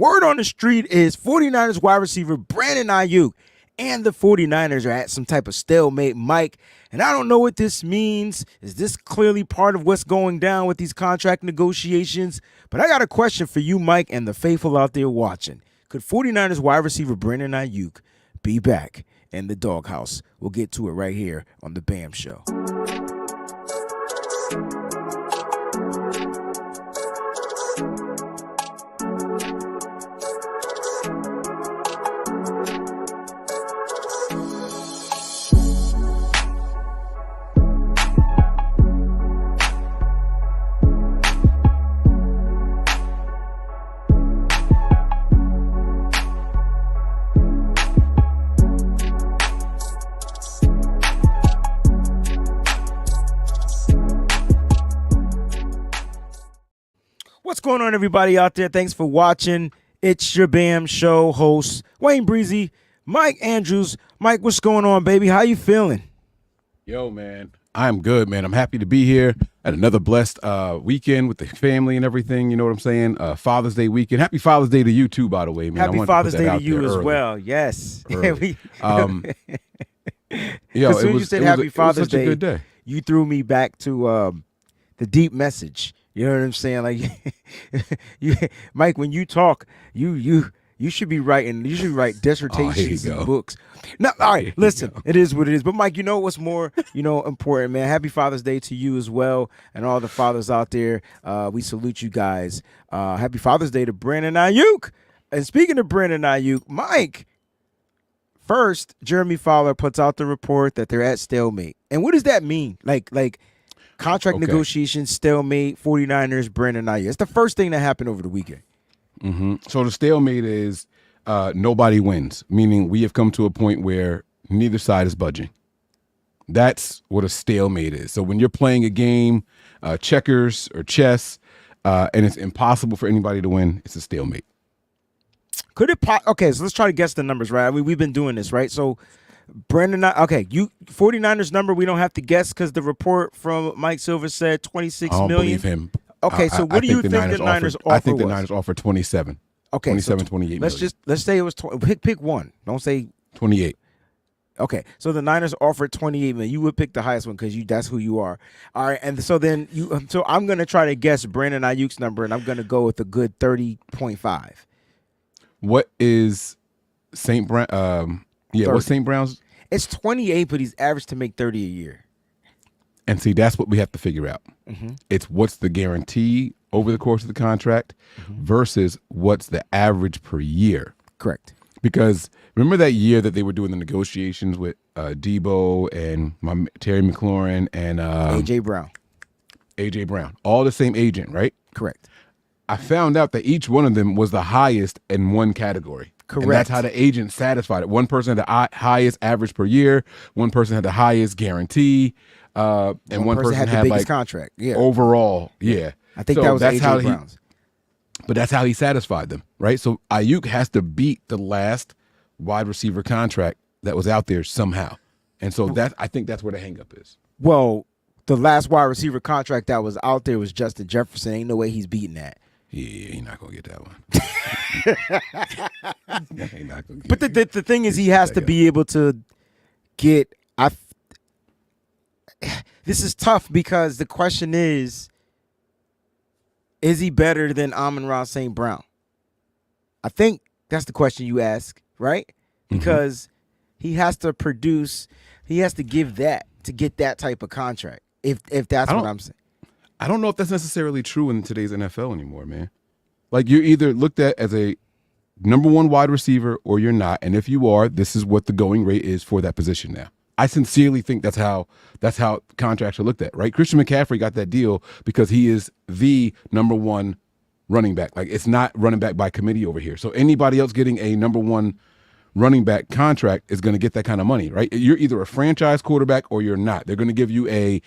Word on the street is 49ers wide receiver Brandon Aiyuk and the 49ers are at some type of stalemate, Mike. And I don't know what this means. Is this clearly part of what's going down with these contract negotiations? But I got a question for you, Mike, and the faithful out there watching. Could 49ers wide receiver Brandon Aiyuk be back in the doghouse? We'll get to it right here on the B.A.M. Show. What's going on, everybody out there? Thanks for watching. It's your B.A.M. show host, WayneBreezie, Mike Andrews. Mike, what's going on, baby? How you feeling? Yo, man, I'm good, man. I'm happy to be here at another blessed weekend with the family and everything. You know what I'm saying? Father's Day weekend. Happy Father's Day to you, too, by the way, man. Happy Father's Day to you as well. Yes. Yo, as soon as you said Happy Father's Day, a good day. You threw me back to the deep message. You know what I'm saying? Like, Mike, when you talk, you should be writing. You should write dissertations and books. No, all right. Listen, it is what it is. But Mike, you know what's more, important, man. Happy Father's Day to you as well, and all the fathers out there. We salute you guys. Happy Father's Day to Brandon Aiyuk. And speaking of Brandon Aiyuk, Mike. First, Jeremy Fowler puts out the report that they're at stalemate. And what does that mean? Like. Contract negotiations, stalemate, 49ers, Brandon Aiyuk. It's the first thing that happened over the weekend. Mm-hmm. So the stalemate is nobody wins, meaning we have come to a point where neither side is budging. That's what a stalemate is. So when you're playing a game, checkers or chess, and it's impossible for anybody to win, it's a stalemate. Could it okay, so let's try to guess the numbers, right? I mean, we've been doing this, right? So Brandon, okay, 49ers number we don't have to guess because the report from Mike Silver said 26 million. I don't believe him. Okay, so what do you think the Niners offer? I think the Niners offered 27. Okay, 27, 28 let's say it was pick one. Don't say 28. Okay, so the Niners offered 28 million. You would pick the highest one because that's who you are. All right, and so then so I'm gonna try to guess Brandon Ayuk's number, and I'm gonna go with a good 30.5. What is St. Brown? Yeah, 30. What's St. Brown's? It's 28, but he's averaged to make 30 a year. And see, that's what we have to figure out. Mm-hmm. It's what's the guarantee over the course of the contract versus what's the average per year. Correct. Because remember that year that they were doing the negotiations with Debo and Terry McLaurin and A.J. Brown. A.J. Brown. All the same agent, right? Correct. I found out that each one of them was the highest in one category. Correct. And that's how the agent satisfied it. One person had the highest average per year. One person had the highest guarantee. And one person had the biggest like contract. Yeah. Overall, yeah. I think that was A.J. Brown's. But that's how he satisfied them, right? So Aiyuk has to beat the last wide receiver contract that was out there somehow. And so I think that's where the hang-up is. Well, the last wide receiver contract that was out there was Justin Jefferson. Ain't no way he's beating that. Yeah, he's not gonna get that one. But the thing is, he has to be able to get. This is tough because the question is he better than Amon-Ra St. Brown? I think that's the question you ask, right? Because he has to produce, he has to give that to get that type of contract. If that's what I'm saying. I don't know if that's necessarily true in today's NFL anymore, man. Like, you're either looked at as a number one wide receiver or you're not. And if you are, this is what the going rate is for that position now. I sincerely think that's how contracts are looked at, right? Christian McCaffrey got that deal because he is the number one running back. Like, it's not running back by committee over here. So anybody else getting a number one running back contract is going to get that kind of money, right? You're either a franchise quarterback or you're not. They're going to give you a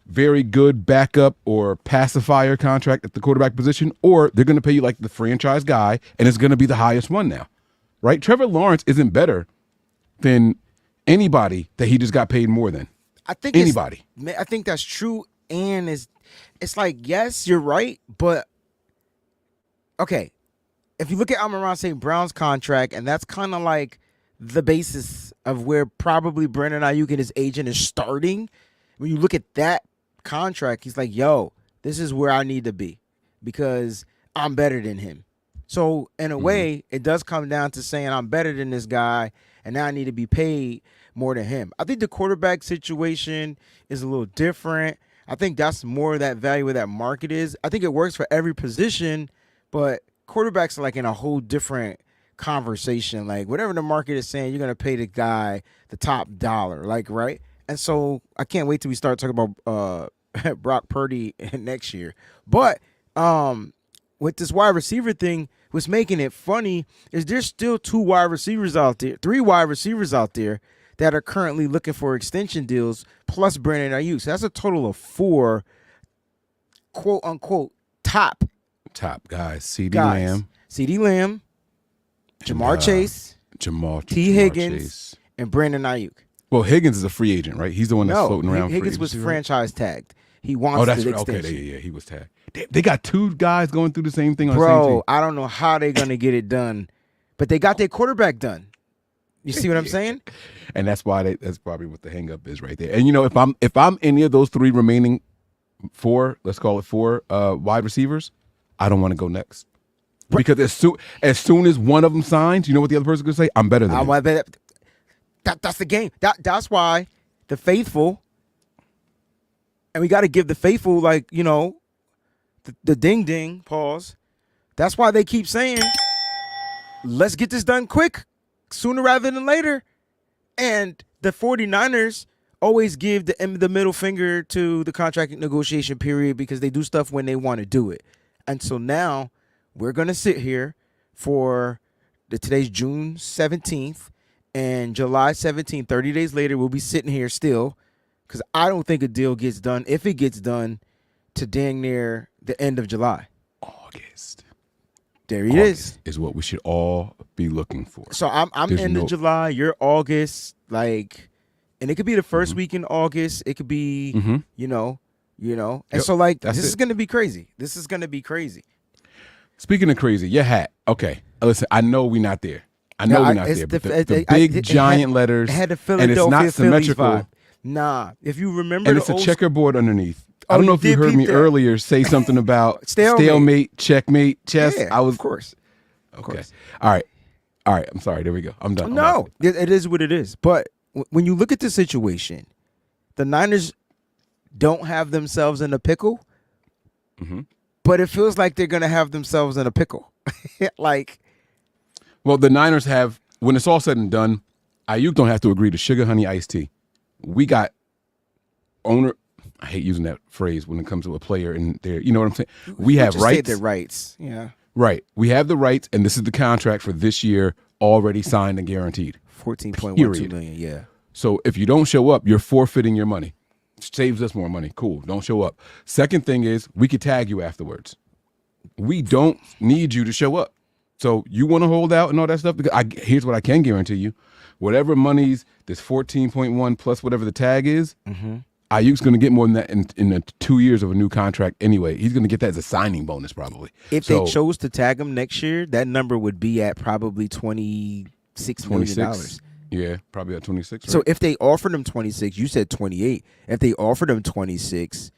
very good backup or pacifier contract at the quarterback position, or they're going to pay you like the franchise guy, and it's going to be the highest one now, right? Trevor Lawrence isn't better than anybody that he just got paid more than. I think anybody. I think that's true, and it's like, yes, you're right, but okay, if you look at Amon-Ra St. Brown's contract, and that's kind of like the basis of where probably Brandon Aiyuk and his agent is starting. When you look at that contract, he's like, yo, this is where I need to be because I'm better than him. So in a way, it does come down to saying I'm better than this guy, and now I need to be paid more than him. I think the quarterback situation is a little different. I think that's more that value where that market is. I think it works for every position, but quarterbacks are like in a whole different conversation. Like whatever the market is saying, you're going to pay the guy the top dollar, like, right? And so I can't wait till we start talking about Brock Purdy next year. But with this wide receiver thing, what's making it funny is there's still 3 wide receivers out there that are currently looking for extension deals, plus Brandon Aiyuk. So that's a total of 4, quote unquote, top guys. CeeDee Lamb, Jamar Chase, T. Higgins, Chase. and Brandon Aiyuk. Well, Higgins is a free agent, right? He's the one that's floating around. Higgins was franchise tagged. He wants the extension. Okay, yeah, he was tagged. They got 2 guys going through the same thing on the same team. I don't know how they're gonna get it done, but they got their quarterback done. You see what I'm saying? And that's why that's probably what the hang up is right there. And if I'm any of those 3 remaining 4, let's call it 4 wide receivers, I don't want to go next. Because as soon as one of them signs, you know what the other person could say? I'm better than him. That's the game. That's why the faithful, and we got to give the faithful, like, the ding ding pause. That's why they keep saying, let's get this done quick, sooner rather than later. And the 49ers always give the middle finger to the contract negotiation period because they do stuff when they want to do it. And so now we're going to sit here for today's June 17th and July 17th, 30 days later, we'll be sitting here still because I don't think a deal gets done, if it gets done, to dang near the end of July. August. There it is. Is what we should all be looking for. So I'm end of July, you're August, and it could be the first week in August. It could be, And so this is going to be crazy. This is going to be crazy. Speaking of crazy, your hat. Okay. Listen, I know we're not there. But the big giant letters, it had the and it's not symmetrical. Vibe. Nah, if you remember, and it's a checkerboard underneath. I don't know if you heard me earlier say something about stalemate, checkmate, chess. Yeah, of course. Okay. Of course. All right. I'm sorry. There we go. I'm done. No, it is what it is. But when you look at the situation, the Niners don't have themselves in a pickle, but it feels like they're going to have themselves in a pickle. Well, the Niners have, when it's all said and done, Aiyuk don't have to agree to sugar honey iced tea. We got owner. I hate using that phrase when it comes to a player and their, you know what I'm saying? We have rights. Say their rights. Yeah. Right. We have the rights, and this is the contract for this year already signed and guaranteed. $14.12 million, yeah. So if you don't show up, you're forfeiting your money. Saves us more money. Cool. Don't show up. Second thing is we could tag you afterwards. We don't need you to show up. So you want to hold out and all that stuff? Because here's what I can guarantee you. Whatever money's this 14.1 plus whatever the tag is, Ayuk's going to get more than that in the 2 years of a new contract anyway. He's going to get that as a signing bonus probably. If they chose to tag him next year, that number would be at probably $26 million. Yeah, probably at 26. Right? So if they offered him 26, you said 28. If they offered him 26,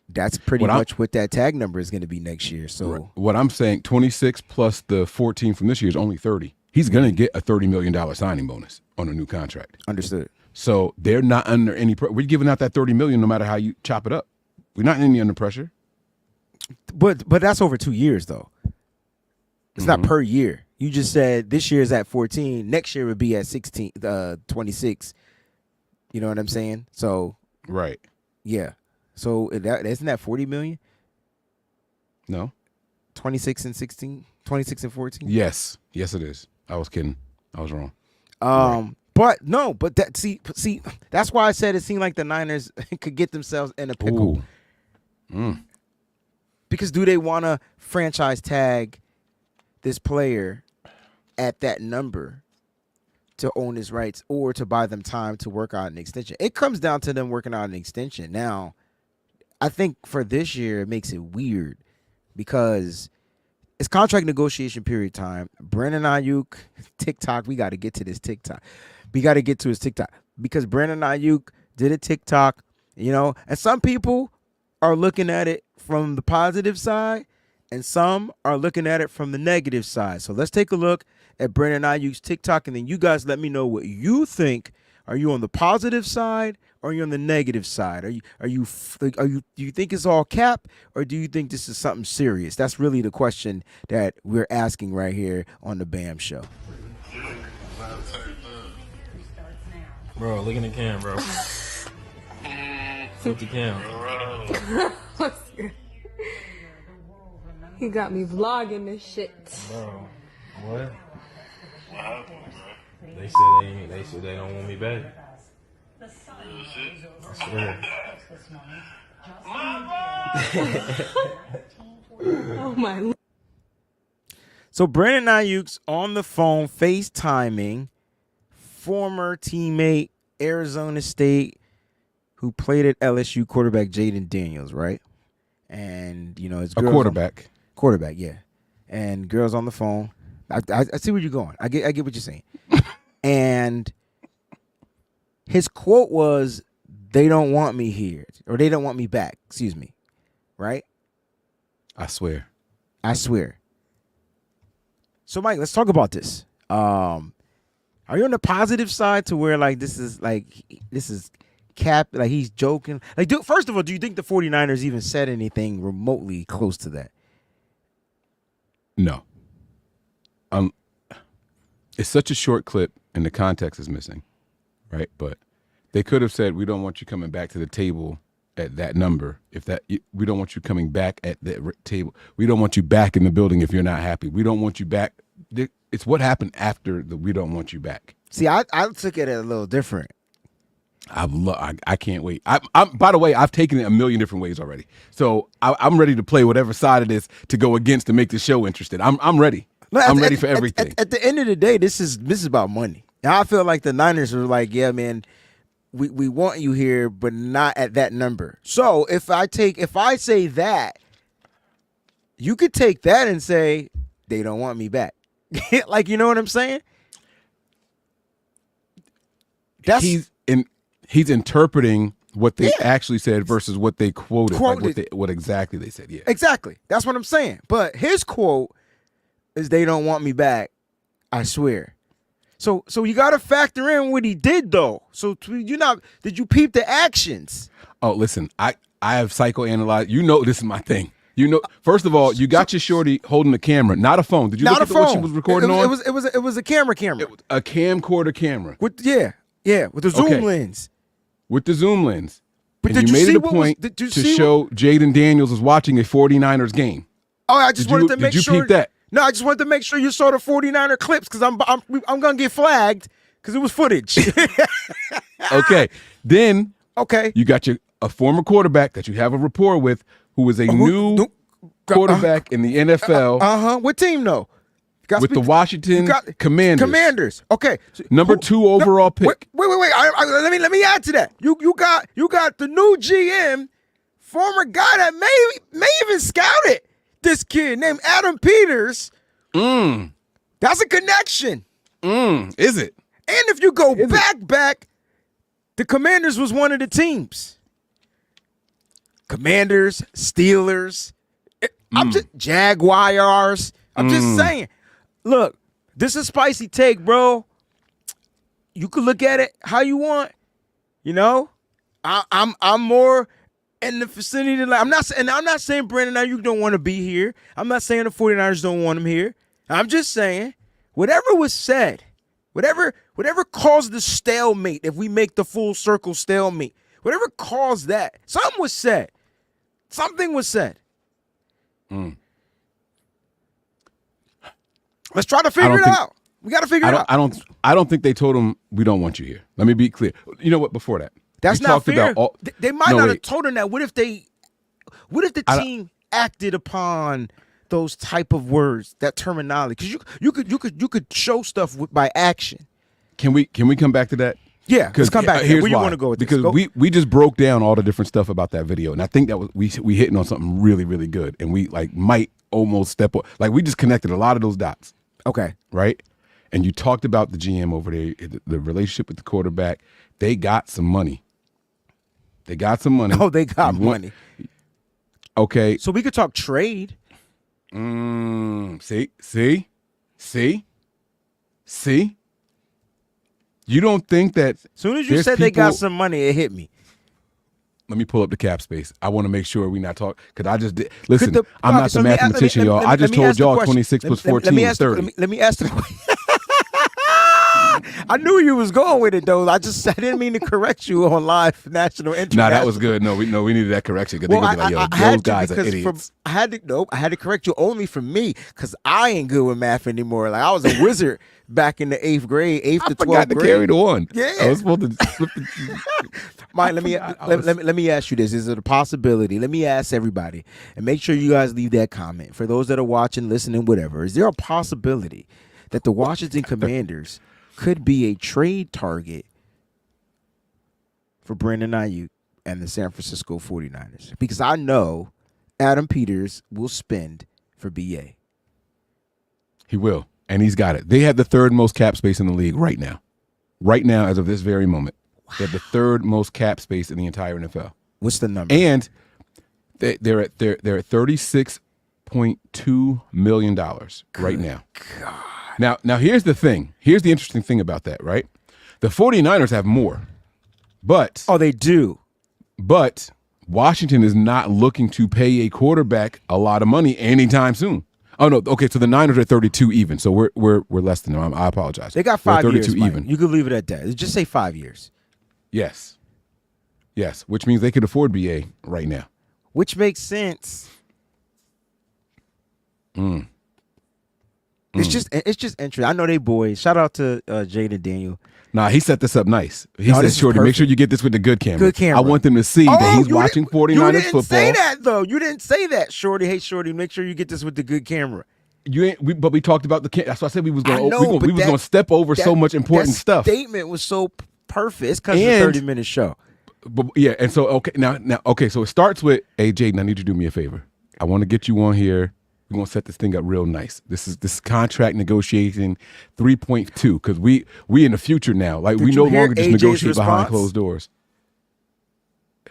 that's pretty much what that tag number is going to be next year. So what I'm saying, 26 plus the 14 from this year is only 30. He's going to get a $30 million signing bonus on a new contract. Understood. So they're not under any we're giving out that $30 million no matter how you chop it up. We're not any under pressure. But that's over 2 years though. It's not per year. You just said this year is at 14. Next year would be at 26. You know what I'm saying? So right. Yeah. So isn't that 40 million? No. 26 and 16, 26 and 14? Yes. Yes it is. I was kidding. I was wrong. But no, but that see, that's why I said it seemed like the Niners could get themselves in a pickle. Because do they want to franchise tag this player at that number to own his rights or to buy them time to work out an extension? It comes down to them working out an extension. Now, I think for this year, it makes it weird because it's contract negotiation period time. Brandon Aiyuk, TikTok. We got to get to this TikTok. We got to get to his TikTok because Brandon Aiyuk did a TikTok, and some people are looking at it from the positive side and some are looking at it from the negative side. So let's take a look at Brandon Aiyuk's TikTok, and then you guys let me know what you think. Are you on the positive side or are you on the negative side? Do you think it's all cap or do you think this is something serious? That's really the question that we're asking right here on the B.A.M show. Bro, look in the cam, bro. Look the cam. He got me vlogging this shit. Bro, what? What happened, bro? They said they don't want me back. I swear. Oh my. So Brandon Aiyuk's on the phone FaceTiming former teammate Arizona State who played at LSU quarterback Jaden Daniels, right? And it's a quarterback. Quarterback, yeah. And girls on the phone. I see where you're going. I get what you're saying. And his quote was, "They don't want me here," or "They don't want me back." Excuse me. Right? I swear. So, Mike, let's talk about this. Are you on the positive side to where this is cap, like he's joking? First of all, do you think the 49ers even said anything remotely close to that? No. It's such a short clip and the context is missing, right? But they could have said, "We don't want you coming back to the table at that number. We don't want you coming back at that table. We don't want you back in the building if you're not happy. We don't want you back." It's what happened after the "we don't want you back." See, I took it a little different. I can't wait. I'm by the way, I've taken it a million different ways already. So I'm ready to play whatever side it is to go against to make the show interesting. I'm ready. I'm ready for everything. At the end of the day, this is about money. Now I feel like the Niners are like, yeah, man, we want you here, but not at that number. So if I say that, you could take that and say they don't want me back. Like, you know what I'm saying? He's interpreting what they actually said versus what they quoted. Like what exactly they said. Yeah, exactly. That's what I'm saying. But his quote is, "They don't want me back, I swear." So you got to factor in what he did, though. So did you peep the actions? Oh, listen, I have psychoanalyzed. This is my thing. First of all, you got your shorty holding the camera, not a phone. Did you look at what she was recording on? It was a camera. A camcorder camera. With the zoom lens. With the zoom lens. But and did you you made see it a point to show Jaden Daniels was watching a 49ers game. Oh, I just wanted to make sure. Did you peep that? No, I just wanted to make sure you saw the 49er clips because I'm gonna get flagged because it was footage. Okay. Then okay, you got a former quarterback that you have a rapport with who is a new quarterback in the NFL. What team though? With the Washington Commanders. Okay. So number 2 overall pick. Wait. Let me add to that. You got the new GM, former guy that may even scouted this kid named Adam Peters. That's a connection. Is it? And if you go back, the Commanders was one of the teams. Commanders, Steelers, Jaguars. I'm just saying. Look, this is a spicy take, bro. You could look at it how you want. I'm more in the vicinity than I'm not saying Brandon Aiyuk don't want to be here. I'm not saying the 49ers don't want him here. I'm just saying whatever was said, whatever caused the stalemate, if we make the full circle stalemate, whatever caused that, something was said. Something was said. Let's try to figure it out. We got to figure it out. I don't think they told him, "We don't want you here." Let me be clear. You know what? Before that, that's not fair. They might not have told him that. What if the team acted upon those type of words, that terminology? Because you could show stuff by action. Can we come back to that? Yeah, let's come back. Here's where you why. want to go with this? Because we just broke down all the different stuff about that video, and I think that was we hitting on something really, really good, and we might almost step on. Like, we just connected a lot of those dots, Okay. right? And you talked about the GM over there, the relationship with the quarterback. They got some money. They got some money. Oh, they got money. Okay. So we could talk trade. See? You don't think that As soon as you there's said they got people- some money, it hit me. Let me pull up the cap space. I want to make sure we not talk because I just did. Listen, Could the- I'm not so the let me ask- mathematician, let me- y'all. let I me- just let me told ask the y'all question. 26 plus 14 let me is ask the- 30. Let me ask the question. I knew you was going with it though. I didn't mean to correct you on live national internet. Nah, that was good. No, we needed that correction because Well, they're gonna be like, yo, those guys are idiots. I had to correct you only for me because I ain't good with math anymore. Like I was a wizard back in the 8th grade, 8th to 12th forgot to grade. carry the one. Yeah. I was supposed to flip the. Mike, let me ask you this: is it a possibility? Let me ask everybody, and make sure you guys leave that comment for those that are watching, listening, whatever. Is there a possibility that the Washington Commanders could be a trade target for Brandon Aiyuk and the San Francisco 49ers? Because I know Adam Peters will spend for BA. He will, and he's got it. They have the third most cap space in the league right now. Right now, as of this very moment, they have the third most cap space in the entire NFL. What's the number? And they're at $36.2 million right now. God. Now here's the thing. Here's the interesting thing about that, right? The 49ers have more. But they do. But Washington is not looking to pay a quarterback a lot of money anytime soon. Oh no, okay, so the Niners are 32 even. So we're less than them. I apologize. They got We're 5 years. 32 even. You could leave it at that. Just say 5 years. Yes, which means they could afford BA right now. Which makes sense. It's just interesting. I know they boys. Shout out to Jade and Daniel. Nah, he set this up nice. He No, said, this is Shorty, make perfect. sure you get this with the good camera. Good camera. I want them to see that he's you watching didn't- 49ers You didn't football. say that though. You didn't say that, Shorty. Hey, Shorty, make sure you get this with the good camera. But we talked about the camera. That's why I said we was I going. know, We was going to step over so much important that stuff. Statement was so perfect. It's because it's a And- 30-minute show. But yeah, and so okay, now okay, so it starts with, hey Jaden, I need you to do me a favor. I want to get you on here. We're gonna set this thing up real nice. This is contract negotiation 3.2 because we in the future now. Like Did we you no hear longer just AJ's negotiate behind response? closed doors.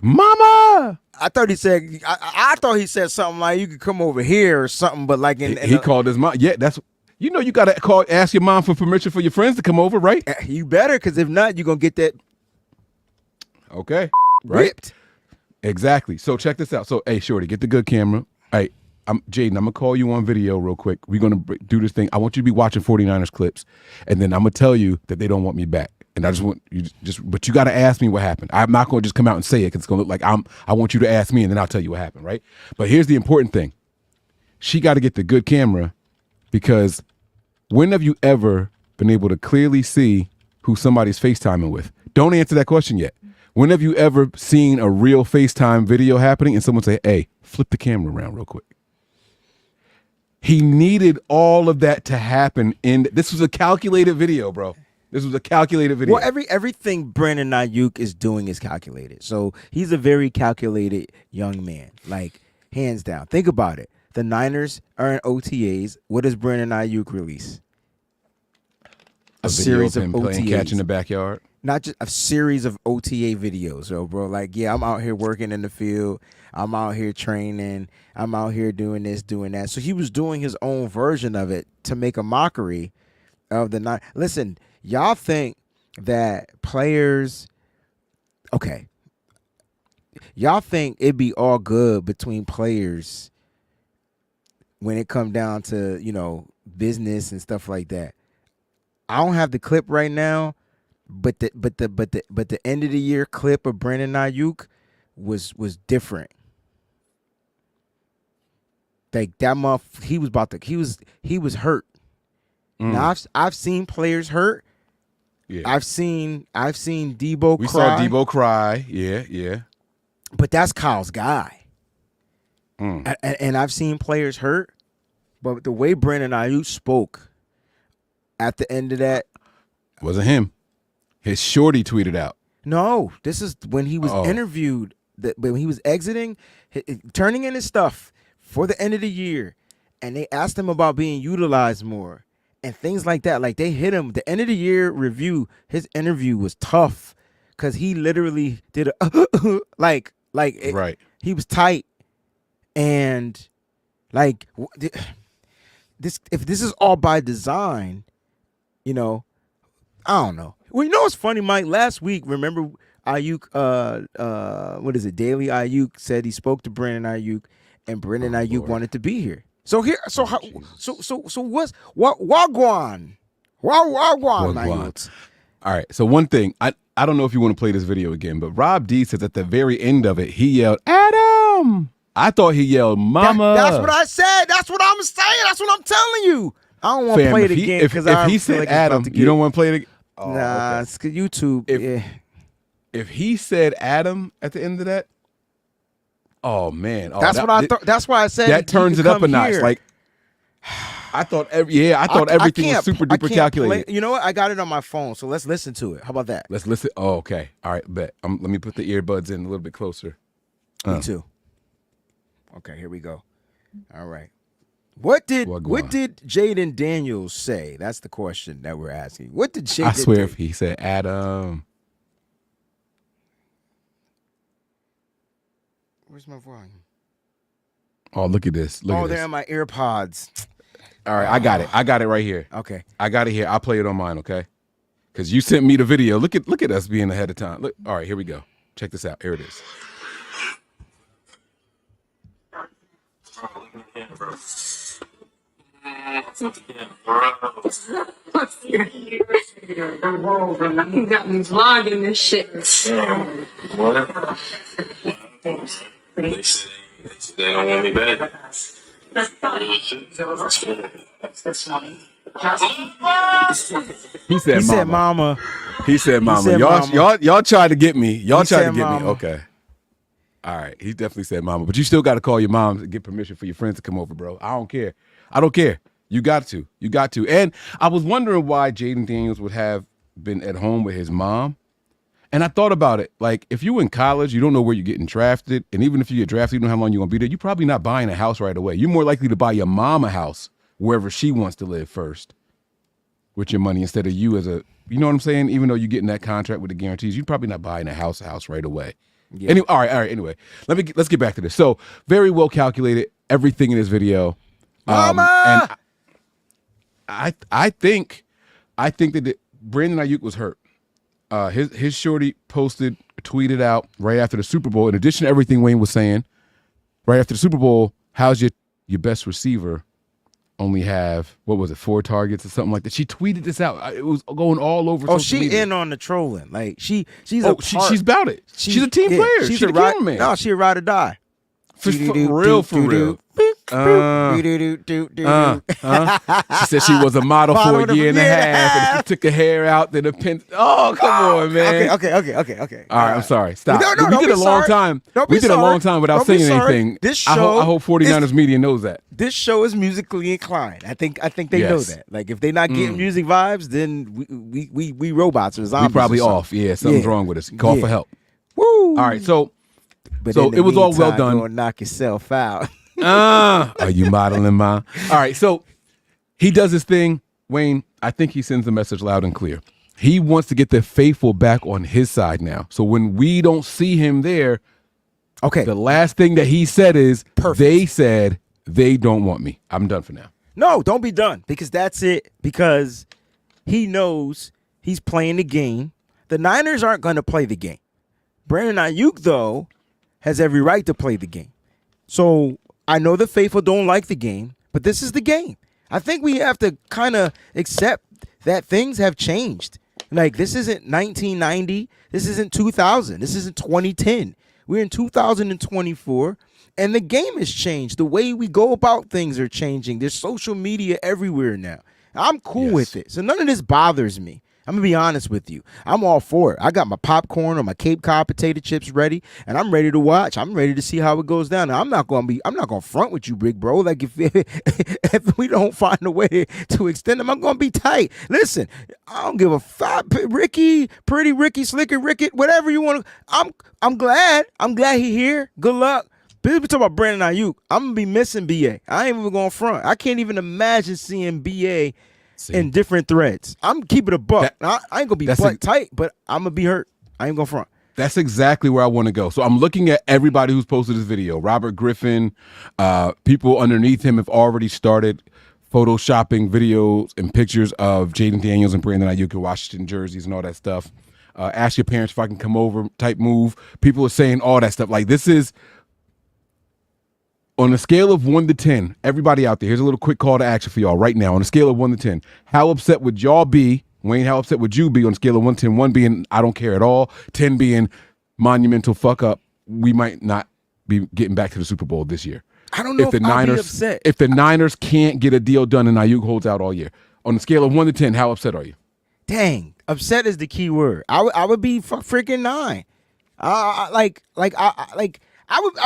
Mama, I thought he said. I thought he said something like you could come over here or something. But like he called his mom. Yeah, that's you gotta ask your mom for permission for your friends to come over, right? You better, because if not, you're gonna get that Okay, right. ripped. Exactly. So check this out. So, hey, Shorty, get the good camera. All right, Jaden, I'm going to call you on video real quick. We're going to do this thing. I want you to be watching 49ers clips, and then I'm going to tell you that they don't want me back. And I just want you but you got to ask me what happened. I'm not going to just come out and say it because it's going to look like I want you to ask me, and then I'll tell you what happened, right? But here's the important thing. She got to get the good camera because when have you ever been able to clearly see who somebody's FaceTiming with? Don't answer that question yet. When have you ever seen a real FaceTime video happening and someone say, hey, flip the camera around real quick? He needed all of that to happen. This was a calculated video, bro. This was a calculated video. Well, everything Brandon Aiyuk is doing is calculated. So he's a very calculated young man, like hands down. Think about it. The Niners are in OTAs. What does Brandon Aiyuk release? a series of him playing OTAs. catch in the backyard. Not just a series of OTA videos, so bro. Like, yeah, I'm out here working in the field. I'm out here training. I'm out here doing this, doing that. So he was doing his own version of it to make a mockery of the night. Listen, y'all think that players, okay, y'all think it'd be all good between players when it come down to, you know, business and stuff like that. I don't have the clip right now. But the end of the year clip of Brandon Aiyuk was different. Like that he was hurt. Now I've seen players hurt. Yeah. I've seen Debo We cry. saw Debo cry. Yeah. But that's Kyle's guy. Mm. And I've seen players hurt. But the way Brandon Aiyuk spoke at the end of that, Wasn't him. His shorty tweeted out. no, this is when he was interviewed. When he was exiting, turning in his stuff for the end of the year, and they asked him about being utilized more and things like that. Like they hit him. The end of the year review, his interview was tough because he literally did a Right. He was tight, and like if this is all by design, you know, I don't know. Well, you know what's funny, Mike? Last week, remember Aiyuk, what is it? Daily Aiyuk said he spoke to Brandon Aiyuk, and Brandon Aiyuk wanted to be here. So here, so how, so what's wagwan? Wagwan. All right. So one thing, I don't know if you want to play this video again, but Rob D says at the very end of it, he yelled, Adam. I thought he yelled, Mama. That's what I said. That's what I'm saying. That's what I'm telling you. I don't want to play it again because if he said Adam, you don't want to play it again? Oh, nah, okay. It's YouTube. If he said Adam at the end of that, oh man, that's what I thought. That's why I said that turns it up a notch. Like I thought everything was super duper calculated. You know what? I got it on my phone, so let's listen to it. How about that? Let's listen. Oh, okay. All right, bet. Let me put the earbuds in a little bit closer. Me too. Okay, here we go. All right. What did Jaden Daniels say? That's the question that we're asking. What did Jaden? I swear, if he said Adam. Where's my volume? Oh, look at this. Look at this. They're in my AirPods. All right, I got it. I got it right here. Okay. I got it here. I'll play it on mine, okay? Because you sent me the video. Look at us being ahead of time. Look. All right, here we go. Check this out. Here it is. He got me vlogging this shit. They said they don't want me back. He said mama. He said mama. Y'all tried to get me. Y'all tried to get me. Okay. All right. He definitely said mama. But you still got to call your mom to get permission for your friends to come over, bro. I don't care. I don't care. You got to. You got to. And I was wondering why Jaden Daniels would have been at home with his mom. And I thought about it. Like, if you're in college, you don't know where you're getting drafted. And even if you get drafted, you don't know how long you're going to be there. You're probably not buying a house right away. You're more likely to buy your mom a house wherever she wants to live first with your money instead of you as a, you know what I'm saying? Even though you're getting that contract with the guarantees, you're probably not buying a house right away. Yeah. Anyway, all right. Anyway, let's get back to this. So very well calculated, everything in this video. Mama! And I think that Brandon Aiyuk was hurt. His shorty tweeted out right after the Super Bowl, in addition to everything Wayne was saying, right after the Super Bowl, how's your best receiver only have, 4 targets or something like that? She tweeted this out. It was going all over social media. In on the trolling. Like she's about it. She's a team player. She's a cameraman. No, she a ride or die. For real. She said she was a model for a year and a half, and she took her hair out, then a pin. Oh, come on, man. Okay. All right, I'm sorry. Stop. No, we did a long time. We did a long time without saying anything. This show, I hope 49ers media knows that. This show is musically inclined. I think they know that. Like, if they're not getting music vibes, then we robots or zombies. We probably off. Yeah, something's wrong with us. Call for help. Woo. All right, so it was all well done. Go and knock yourself out. Are you modeling, Ma? All right, so he does his thing. Wayne, I think he sends a message loud and clear. He wants to get the faithful back on his side now. So when we don't see him there, the last thing that he said is, they said they don't want me. I'm done for now. No, don't be done, because that's it. Because he knows he's playing the game. The Niners aren't going to play the game. Brandon Aiyuk, though, has every right to play the game. So I know the faithful don't like the game, but this is the game. I think we have to kind of accept that things have changed. Like, this isn't 1990. This isn't 2000. This isn't 2010. We're in 2024, and the game has changed. The way we go about things are changing. There's social media everywhere now. I'm cool with it. So none of this bothers me. I'm going to be honest with you. I'm all for it. I got my popcorn or my Cape Cod potato chips ready, and I'm ready to watch. I'm ready to see how it goes down. Now, I'm not going to front with you, big bro. Like, if we don't find a way to extend them, I'm going to be tight. Listen, I don't give a fuck. Ricky, Pretty Ricky, Slicker Ricky, whatever you want to. I'm glad. I'm glad he's here. Good luck. But if we talk about Brandon Aiyuk, I'm gonna be missing BA. I ain't even going front. I can't even imagine seeing BA in different threads. I'm keeping a buck. I ain't gonna be butt tight, but I'm gonna be hurt. I ain't going front. That's exactly where I want to go. So I'm looking at everybody who's posted this video. Robert Griffin, people underneath him have already started photoshopping videos and pictures of Jaden Daniels and Brandon Aiyuk in Washington jerseys and all that stuff. Ask your parents if I can come over type move. People are saying all that stuff. Like, this is on a scale of 1 to 10. Everybody out there, here's a little quick call to action for y'all right now. On a scale of 1 to 10, how upset would y'all be? Wayne, how upset would you be on a scale of 1 to 10? 1 being I don't care at all, 10 being monumental fuck up. We might not be getting back to the Super Bowl this year. I don't know if I'll be upset. If the Niners can't get a deal done and Aiyuk holds out all year. On a scale of 1 to 10, how upset are you? Dang, upset is the key word. I would be freaking 9. I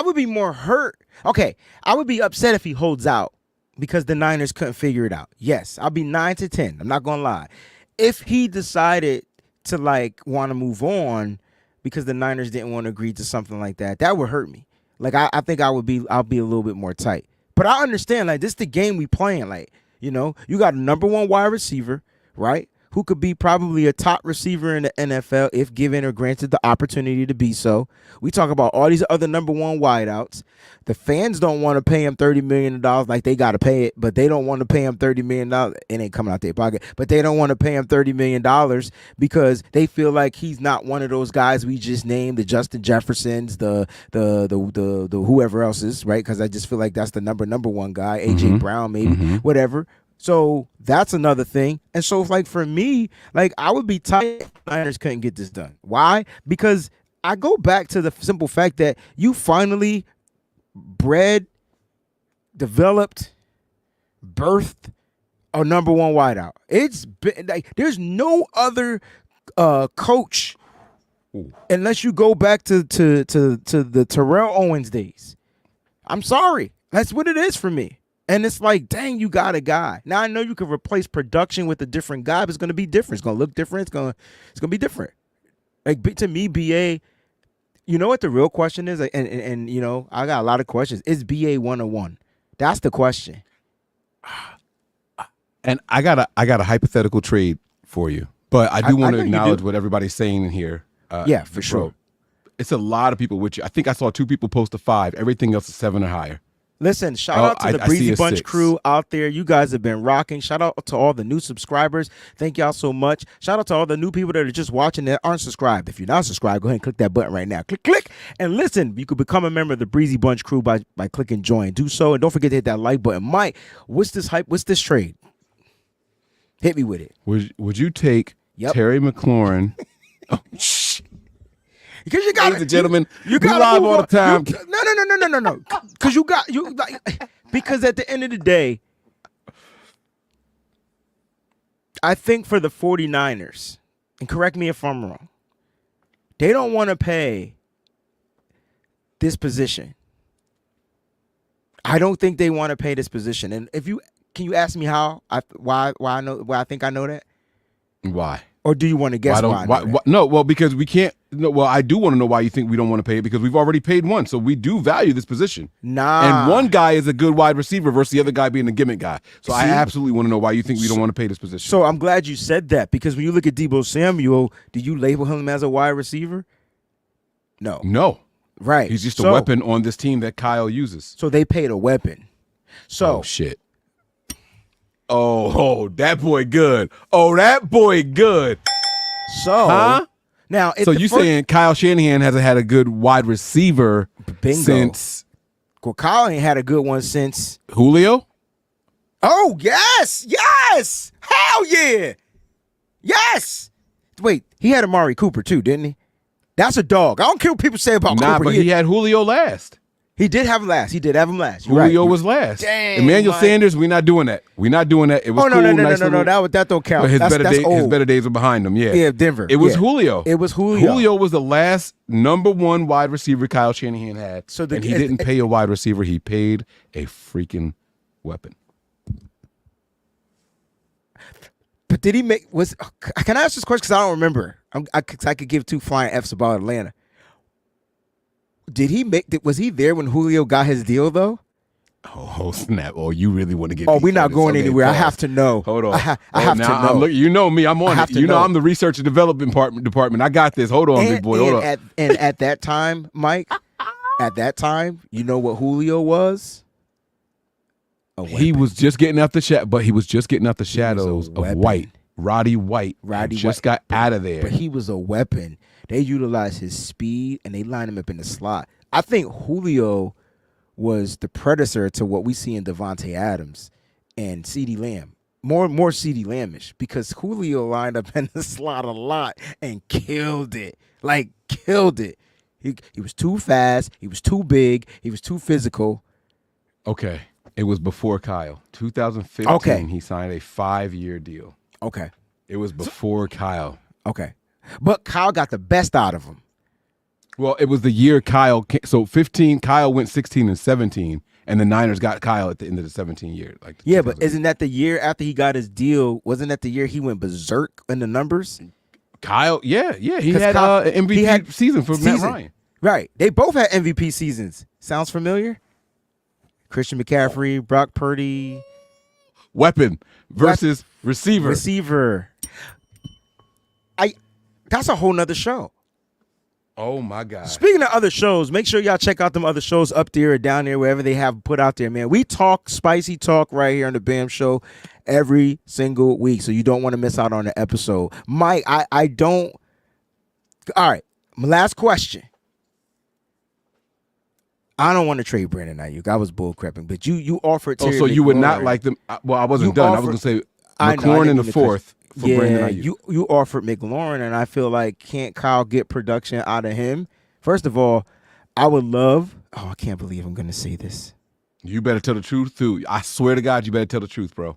would be more hurt. Okay, I would be upset if he holds out because the Niners couldn't figure it out. Yes, I'll be 9 to 10. I'm not gonna lie. If he decided to want to move on because the Niners didn't want to agree to something like that, that would hurt me. I think I'll be a little bit more tight. But I understand, this is the game we playing. You got a number 1 wide receiver, right? Who could be probably a top receiver in the NFL if given or granted the opportunity to be so. We talk about all these other number 1 wideouts. The fans don't want to pay him $30 million like they got to pay it, but they don't want to pay him $30 million. It ain't coming out their pocket, but they don't want to pay him $30 million because they feel like he's not one of those guys we just named, the Justin Jeffersons, the whoever else is, right? Because I just feel like that's the number 1 guy, A.J. Brown, maybe, whatever. So that's another thing. And so for me, I would be tight if the Niners couldn't get this done. Why? Because I go back to the simple fact that you finally bred, developed, birthed a number 1 wideout. It's been there's no other coach unless you go back to the Terrell Owens days. I'm sorry. That's what it is for me. And it's dang, you got a guy. Now I know you can replace production with a different guy, but it's going to be different. It's going to look different. It's going to be different. To me, BA, you know what the real question is? And I got a lot of questions. Is BA 101? That's the question. And I got a hypothetical trade for you, but I do want to acknowledge what everybody's saying in here. Yeah, for sure. It's a lot of people with you. I think I saw 2 people post a 5. Everything else is 7 or higher. Listen, shout out to the Breezy Bunch crew out there. You guys have been rocking. Shout out to all the new subscribers. Thank y'all so much. Shout out to all the new people that are just watching that aren't subscribed. If you're not subscribed, go ahead and click that button right now. Click. And listen, you could become a member of the Breezy Bunch crew by clicking join. Do so. And don't forget to hit that like button. Mike, what's this hype? What's this trade? Hit me with it. Would you take Terry McLaurin? Oh, Because you got, ladies and gentlemen, you got live all the time. No. Because because at the end of the day, I think for the 49ers, and correct me if I'm wrong, they don't want to pay this position. I don't think they want to pay this position. And can you ask me why I think I know that? Why? Or do you want to guess why? No, well, because we can't. No, well, I do want to know why you think we don't want to pay it, because we've already paid one, so we do value this position. Nah. And one guy is a good wide receiver versus the other guy being a gimmick guy. So I absolutely want to know why you think we don't want to pay this position. So I'm glad you said that, because when you look at Deebo Samuel, do you label him as a wide receiver? No. No. Right. He's just a weapon on this team that Kyle uses. So they paid a weapon. So oh, shit. Oh, that boy good. Oh, that boy good. So now, so you saying Kyle Shanahan hasn't had a good wide receiver since? Well, Kyle ain't had a good one since Julio. Oh yes, hell yeah, yes. Wait, he had Amari Cooper too, didn't he? That's a dog. I don't care what people say about Cooper. But he had Julio last. He did have him last. Julio was last. Dang, Emmanuel Sanders, we're not doing that. It was no, that don't count. His better days are behind him. Yeah, Denver. It was Julio. It was Julio. Julio was the last number 1 wide receiver Kyle Shanahan had. And he didn't pay a wide receiver. He paid a freaking weapon. But did he make? Can I ask this question? Because I don't remember. I could give 2 flying Fs about Atlanta. Did he make? Was he there when Julio got his deal though? Oh snap! Oh, you really want to get? Oh, deep we're not on this. going Okay, anywhere. pause. I have to know. Hold on. I have to know. You know me. I'm on have it. to You know know. I'm the research and development department. I got this. Hold on, big boy. Hold on. And at that time, Mike, at that time, you know what Julio was? He was just getting out the he was just getting out the shadows of White. Roddy White. Just got out of there. But he was a weapon. They utilized his speed and they lined him up in the slot. I think Julio was the predecessor to what we see in Devontae Adams and CeeDee Lamb. More CeeDee Lamb-ish, because Julio lined up in the slot a lot and killed it. Like, killed it. He was too fast. He was too big. He was too physical. Okay. It was before Kyle. 2015, Okay. He signed a 5-year deal. Okay. It was before Kyle. Okay. But Kyle got the best out of him. Well, it was the year Kyle. So 15, Kyle went 16 and 17, and the Niners got Kyle at the end of the 17 year. Like yeah, but isn't that the year after he got his deal? Wasn't that the year he went berserk in the numbers? Kyle, yeah, he 'Cause had Kyle- an MVP he had season for Matt Ryan. Right. They both had MVP seasons. Sounds familiar? Christian McCaffrey, Brock Purdy. Weapon versus receiver. Receiver. That's a whole nother show. Oh my God. Speaking of other shows, make sure y'all check out them other shows up there or down there, wherever they have put out there, man. We talk spicy talk right here on the B.A.M show every single week, so you don't want to miss out on the episode. Mike, I don't. All right, my last question. I don't want to trade Brandon Aiyuk. I was bullcrapping, but you offered. Oh, Terry so you would not McLaurin. like them? Well, I wasn't You done. I offered- was going to say I know, I McLaurin didn't in the mean to fourth for Brandon Aiyuk. you offered McLaurin, and I feel like can't Kyle get production out of him? First of all, I would love. Oh, I can't believe I'm going to say this. You better tell the truth too. I swear to God, you better tell the truth, bro.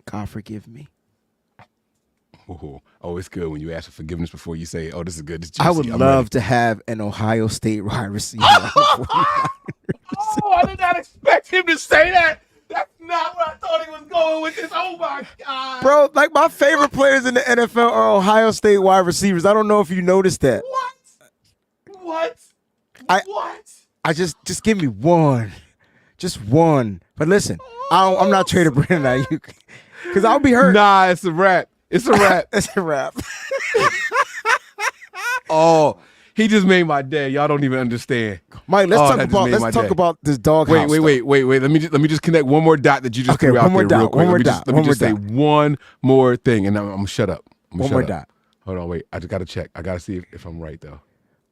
God forgive me. Oh, it's good when you ask for forgiveness before you say, "Oh, this is good." This is I would juicy. I'm love ready." to have an Ohio State wide receiver. Oh, I did not expect him to say that. That's not where I thought he was going with this. Oh my God, Bro, like my favorite players in the NFL are Ohio State wide receivers. I don't know if you noticed that. What? I just give me one. Just one. But listen, I'm not trading Brandon Aiyuk because I'll be hurt. Nah, it's a wrap. It's a wrap. It's a wrap. Oh, he just made my day. Y'all don't even understand. Mike, Oh, that just made my let's talk day. about this dog house. Wait. Let me just connect one more dot that you just Okay, threw out one more there real dot, quick. one more Let me dot, just, let one me just more say dot. one more thing, and I'm gonna shut up. One more dot. Hold on, wait. I just gotta check. I gotta see if I'm right though.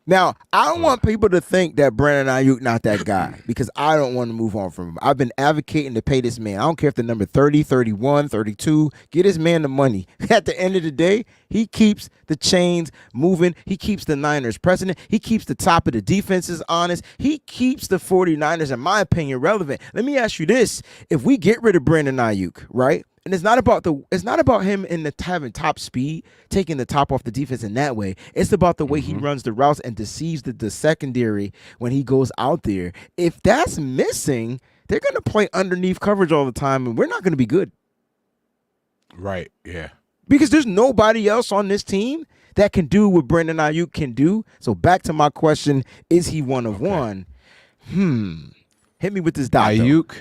Now, I don't want people to think that Brandon Aiyuk not that guy because I don't want to move on from him. I've been advocating to pay this man. I don't care if the number 30, 31, 32. Get this man the money. At the end of the day, he keeps the chains moving. He keeps the Niners president. He keeps the top of the defenses honest. He keeps the 49ers, in my opinion, relevant. Let me ask you this. If we get rid of Brandon Aiyuk, right? And it's not about him in having top speed, taking the top off the defense in that way. It's about the way he runs the routes and deceives the secondary when he goes out there. If that's missing, they're going to play underneath coverage all the time, and we're not going to be good. Right. Yeah. Because there's nobody else on this team that can do what Brandon Aiyuk can do. So back to my question, is he one of one? Hit me with this dot. Aiyuk.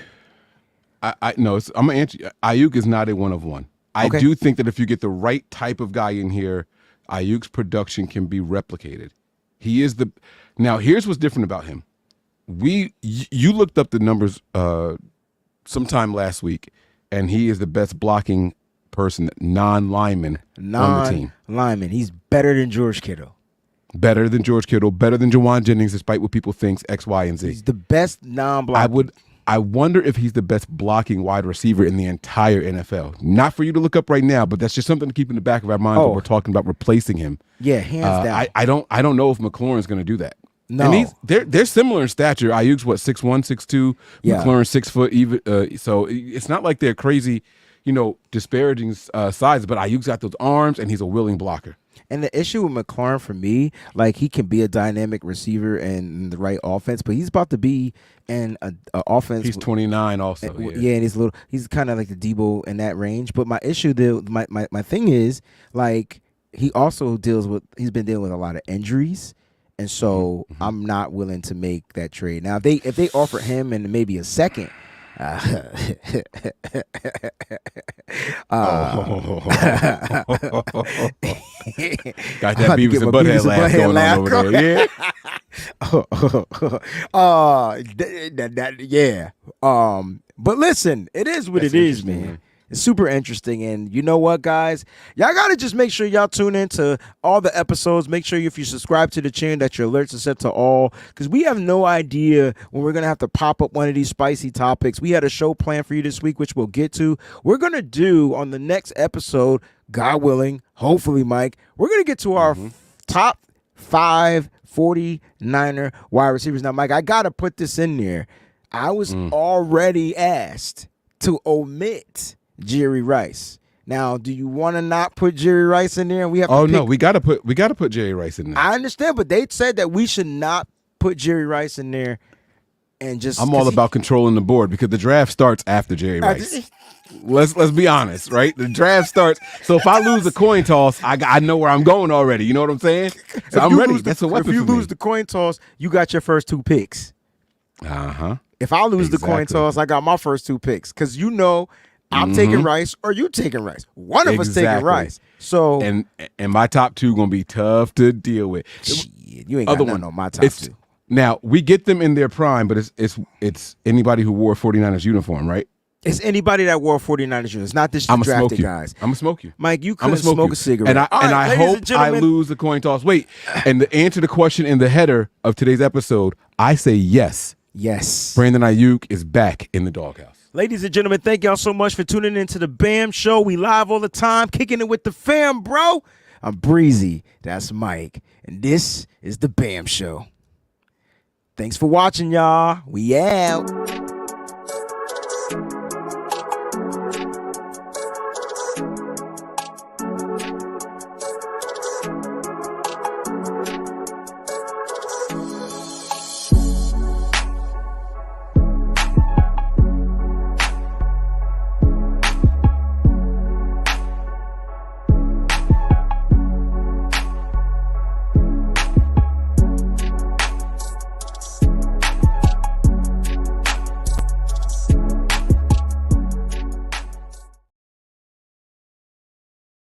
No, I'm gonna answer. Aiyuk is not a one of one. I Okay. do think that if you get the right type of guy in here, Ayuk's production can be replicated. He is the. Now, here's what's different about him. You looked up the numbers sometime last week, and he is the best blocking person, non-lineman on the team. Non-lineman. He's better than George Kittle. Better than George Kittle, better than Jawan Jennings, despite what people think, X, Y, and Z. He's the best non-blocking. I wonder if he's the best blocking wide receiver in the entire NFL. Not for you to look up right now, but that's just something to keep in the back of our mind when we're talking about replacing him. Yeah, hands down. I don't know if McLaurin's going to do that. No. And they're similar in stature. Ayuk's what 6'1", 6'2", Yeah. McLaurin 6 foot. Even so, it's not like they're crazy, disparaging size. But Ayuk's got those arms, and he's a willing blocker. And the issue with McLaurin for me, like he can be a dynamic receiver and the right offense, but he's about to be in an offense. He's 29 also. And he's kind of like the Debo in that range. But my issue, my thing is like he's been dealing with a lot of injuries. And so I'm not willing to make that trade. Now, if they offered him and maybe a second, got that Beavis and Butthead laugh going on over there. Yeah. But listen, it is what That's it is, interesting, man. It's super interesting. And you know what, guys? Y'all got to just make sure y'all tune into all the episodes. Make sure if you subscribe to the channel that your alerts are set to all, because we have no idea when we're going to have to pop up one of these spicy topics. We had a show planned for you this week, which we'll get to. We're going to do on the next episode, God willing, hopefully, Mike, we're going to get to our top 5 49er wide receivers. Now, Mike, I got to put this in there. I was already asked to omit Jerry Rice. Now, do you want to not put Jerry Rice in there? And we have to no, we gotta put Jerry Rice in there. I understand, but they said that we should not put Jerry Rice in there. And just I'm all about controlling the board because the draft starts after Jerry Rice. Let's be honest, right? The draft starts. So if I lose a coin toss, I know where I'm going already. You know what I'm saying? So I'm ready. That's a weapon. If you for me. lose the coin toss, you got your first 2 picks. If I lose the coin toss, I got my first 2 picks because I'm taking Rice or you taking Rice. One of us taking Rice. So and my top 2 gonna be tough to deal with. Shit, you ain't got none on my top 2. Now we get them in their prime, but it's anybody who wore 49ers uniform, right? It's anybody that wore 49ers uniform. It's not this drafted guys. I'm gonna smoke you, Mike. You couldn't smoke a cigarette. And I hope I lose the coin toss. Wait, and the answer to the question in the header of today's episode, I say yes. Yes. Brandon Aiyuk is back in the doghouse. Ladies and gentlemen, thank y'all so much for tuning into the B.A.M show. We live all the time, kicking it with the fam, bro. I'm Breezy. That's Mike. And this is the B.A.M show. Thanks for watching, y'all. We out.